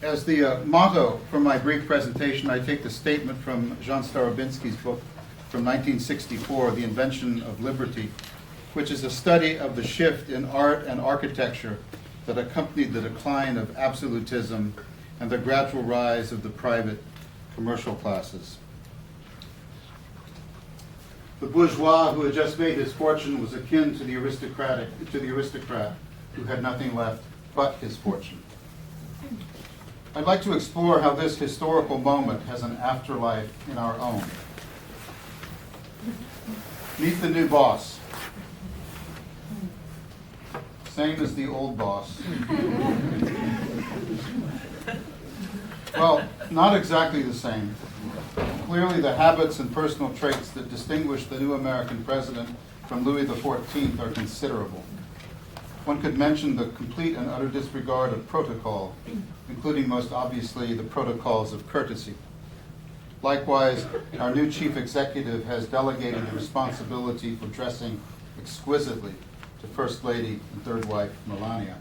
As the motto for my brief presentation, I take the statement from Jean Starobinsky's book from 1964, The Invention of Liberty, which is a study of the shift in art and architecture that accompanied the decline of absolutism and the gradual rise of the private commercial classes. The bourgeois who had just made his fortune was akin to the aristocrat who had nothing left but his fortune. I'd like to explore how this historical moment has an afterlife in our own. Meet the new boss. Same as the old boss. Well, not exactly the same. Clearly, the habits and personal traits that distinguish the new American president from Louis XIV are considerable. One could mention the complete and utter disregard of protocol, including most obviously the protocols of courtesy. Likewise, our new chief executive has delegated the responsibility for dressing exquisitely to First Lady and Third Wife Melania.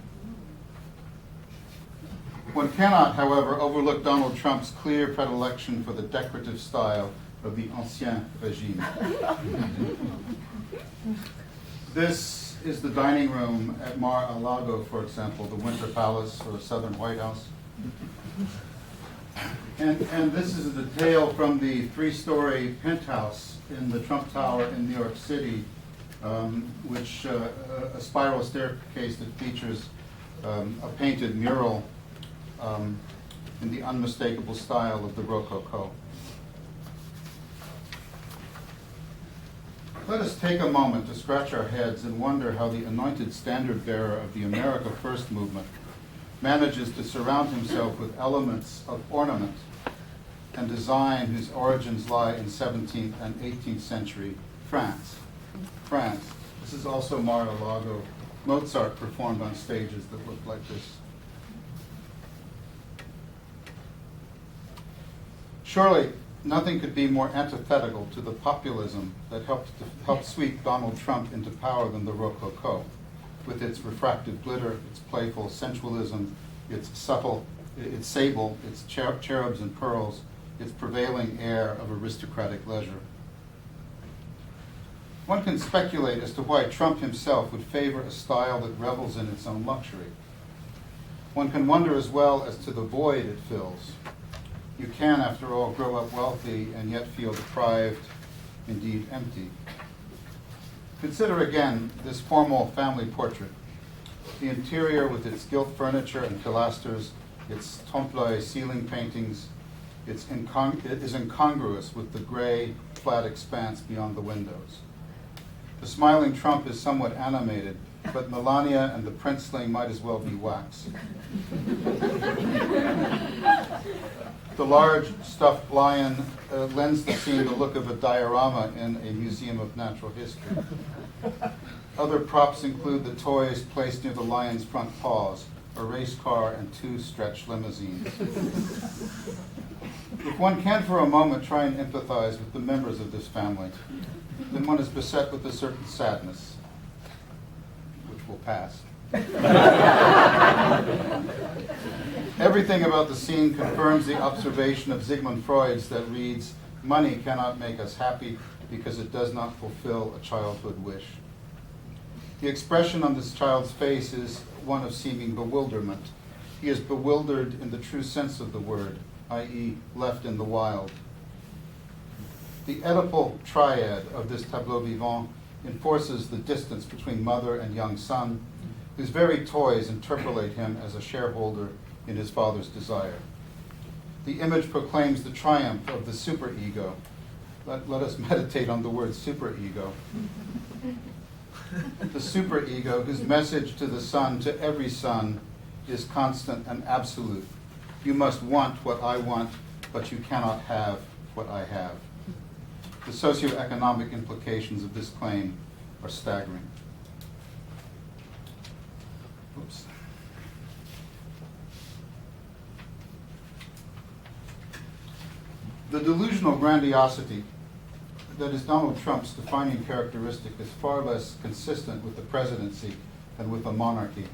One cannot, however, overlook Donald Trump's clear predilection for the decorative style of the Ancien Régime. This is the dining room at Mar-a-Lago, for example, the Winter Palace or Southern White House. And this is a detail from the three-story penthouse in the Trump Tower in New York City, which a spiral staircase that features a painted mural in the unmistakable style of the Rococo. Let us take a moment to scratch our heads and wonder how the anointed standard bearer of the America First movement manages to surround himself with elements of ornament and design whose origins lie in 17th and 18th century France. This is also Mar-a-Lago. Mozart performed on stages that looked like this. Surely, nothing could be more antithetical to the populism that helped sweep Donald Trump into power than the Rococo, with its refractive glitter, its playful sensualism, its sable, its cherubs and pearls, its prevailing air of aristocratic leisure. One can speculate as to why Trump himself would favor a style that revels in its own luxury. One can wonder as well as to the void it fills. You can, after all, grow up wealthy and yet feel deprived, indeed empty. Consider again this formal family portrait. The interior with its gilt furniture and pilasters, its trompe-l'oeil ceiling paintings, it is incongruous with the gray, flat expanse beyond the windows. The smiling Trump is somewhat animated, but Melania and the princeling might as well be wax. The large stuffed lion lends the scene the look of a diorama in a museum of natural history. Other props include the toys placed near the lion's front paws, a race car, and two stretched limousines. If one can for a moment try and empathize with the members of this family, then one is beset with a certain sadness, which will pass. Everything about the scene confirms the observation of Sigmund Freud's that reads, "Money cannot make us happy because it does not fulfill a childhood wish." The expression on this child's face is one of seeming bewilderment. He is bewildered in the true sense of the word, i.e., left in the wild. The Oedipal triad of this tableau vivant enforces the distance between mother and young son, whose very toys interpolate him as a shareholder in his father's desire. The image proclaims the triumph of the superego. Let us meditate on the word superego. The superego, whose message to the son, to every son, is constant and absolute. You must want what I want, but you cannot have what I have. The socioeconomic implications of this claim are staggering. Oops. The delusional grandiosity that is Donald Trump's defining characteristic is far less consistent with the presidency than with a monarchy.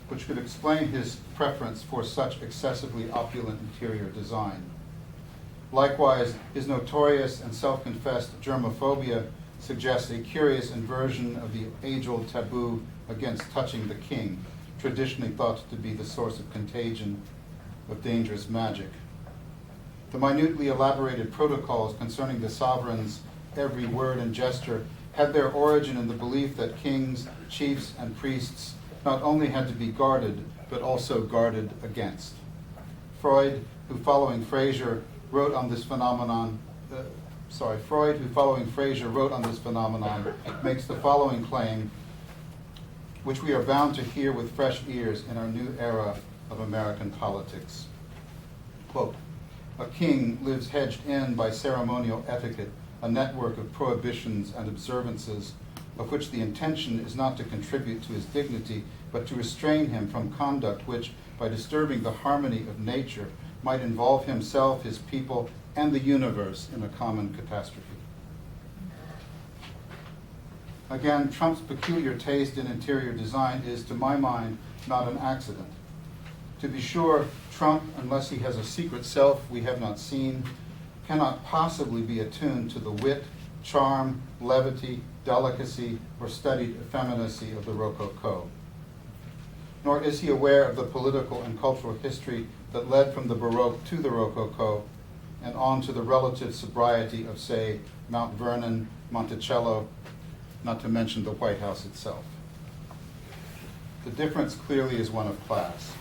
which could explain his preference for such excessively opulent interior design. Likewise, his notorious and self-confessed germophobia suggests a curious inversion of the age-old taboo against touching the king, traditionally thought to be the source of contagion of dangerous magic. The minutely elaborated protocols concerning the sovereign's every word and gesture had their origin in the belief that kings, chiefs, and priests not only had to be guarded, but also guarded against. Freud, who following Fraser wrote on this phenomenon, makes the following claim, which we are bound to hear with fresh ears in our new era of American politics. Quote, "A king lives hedged in by ceremonial etiquette, a network of prohibitions and observances, of which the intention is not to contribute to his dignity, but to restrain him from conduct which, by disturbing the harmony of nature, might involve himself, his people, and the universe in a common catastrophe." Again, Trump's peculiar taste in interior design is, to my mind, not an accident. To be sure, Trump, unless he has a secret self we have not seen, cannot possibly be attuned to the wit, charm, levity, delicacy, or studied effeminacy of the Rococo. Nor is he aware of the political and cultural history that led from the Baroque to the Rococo and on to the relative sobriety of, say, Mount Vernon, Monticello, not to mention the White House itself. The difference clearly is one of class.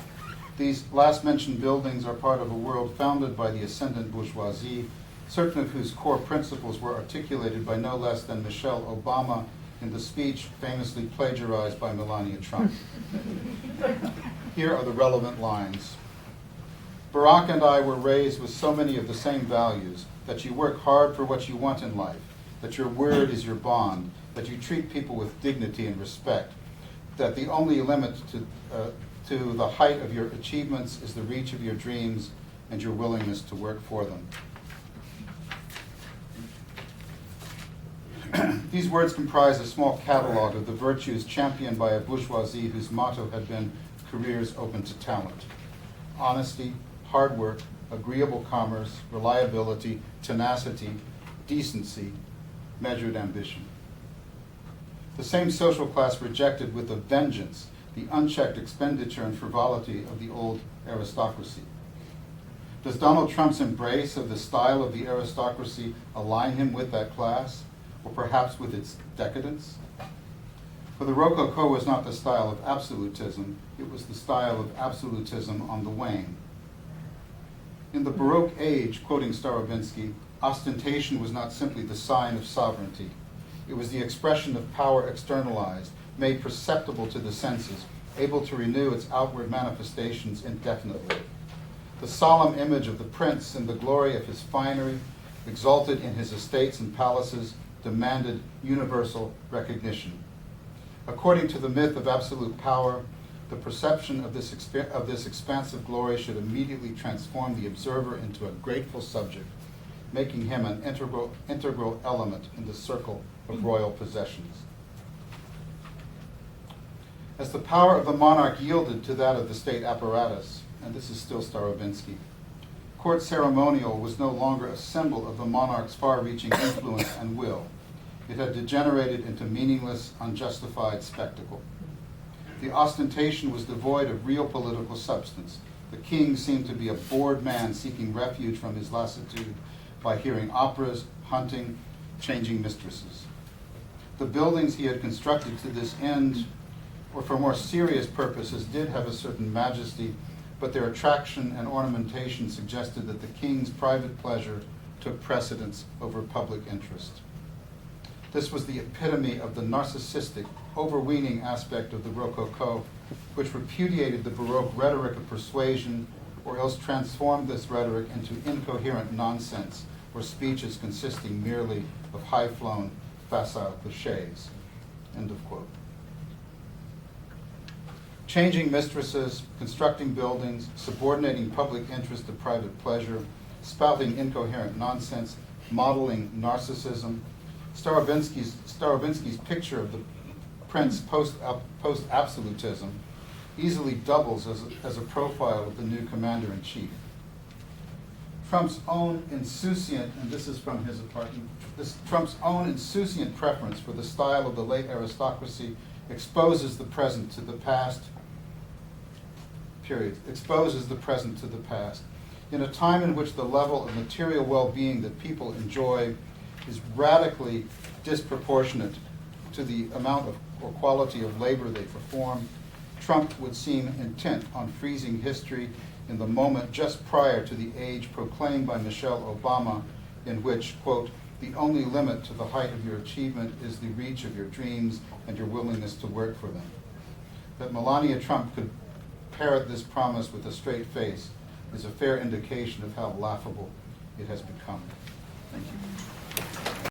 These last-mentioned buildings are part of a world founded by the ascendant bourgeoisie, certain of whose core principles were articulated by no less than Michelle Obama in the speech famously plagiarized by Melania Trump. Here are the relevant lines. "Barack and I were raised with so many of the same values, that you work hard for what you want in life, that your word is your bond, that you treat people with dignity and respect, that the only limit to the height of your achievements is the reach of your dreams and your willingness to work for them." These words comprise a small catalog of the virtues championed by a bourgeoisie whose motto had been careers open to talent. Honesty, hard work, agreeable commerce, reliability, tenacity, decency, measured ambition. The same social class rejected with a vengeance the unchecked expenditure and frivolity of the old aristocracy. Does Donald Trump's embrace of the style of the aristocracy align him with that class, or perhaps with its decadence? For the Rococo was not the style of absolutism, it was the style of absolutism on the wane. In the Baroque age, quoting Starobinsky, ostentation was not simply the sign of sovereignty. It was the expression of power externalized, made perceptible to the senses, able to renew its outward manifestations indefinitely. The solemn image of the prince in the glory of his finery, exalted in his estates and palaces, demanded universal recognition. According to the myth of absolute power, the perception of this expansive glory should immediately transform the observer into a grateful subject, making him an integral element in the circle of royal possessions. As the power of the monarch yielded to that of the state apparatus, and this is still Starobinsky, court ceremonial was no longer a symbol of the monarch's far-reaching influence and will. It had degenerated into meaningless, unjustified spectacle. The ostentation was devoid of real political substance. The king seemed to be a bored man seeking refuge from his lassitude by hearing operas, hunting, changing mistresses. The buildings he had constructed to this end, or for more serious purposes, did have a certain majesty, but their attraction and ornamentation suggested that the king's private pleasure took precedence over public interest. This was the epitome of the narcissistic, overweening aspect of the Rococo, which repudiated the Baroque rhetoric of persuasion, or else transformed this rhetoric into incoherent nonsense, or speeches consisting merely of high-flown, facile cliches. End of quote. Changing mistresses, constructing buildings, subordinating public interest to private pleasure, spouting incoherent nonsense, modeling narcissism. Starobinsky's picture of the prince post-absolutism easily doubles as a profile of the new commander-in-chief. Trump's own insouciant, and this is from his apartment, Trump's own insouciant preference for the style of the late aristocracy exposes the present to the past, exposes the present to the past. In a time in which the level of material well-being that people enjoy is radically disproportionate to the amount of or quality of labor they perform, Trump would seem intent on freezing history in the moment just prior to the age proclaimed by Michelle Obama, in which, quote, the only limit to the height of your achievement is the reach of your dreams and your willingness to work for them. That Melania Trump could parrot this promise with a straight face is a fair indication of how laughable it has become. Thank you.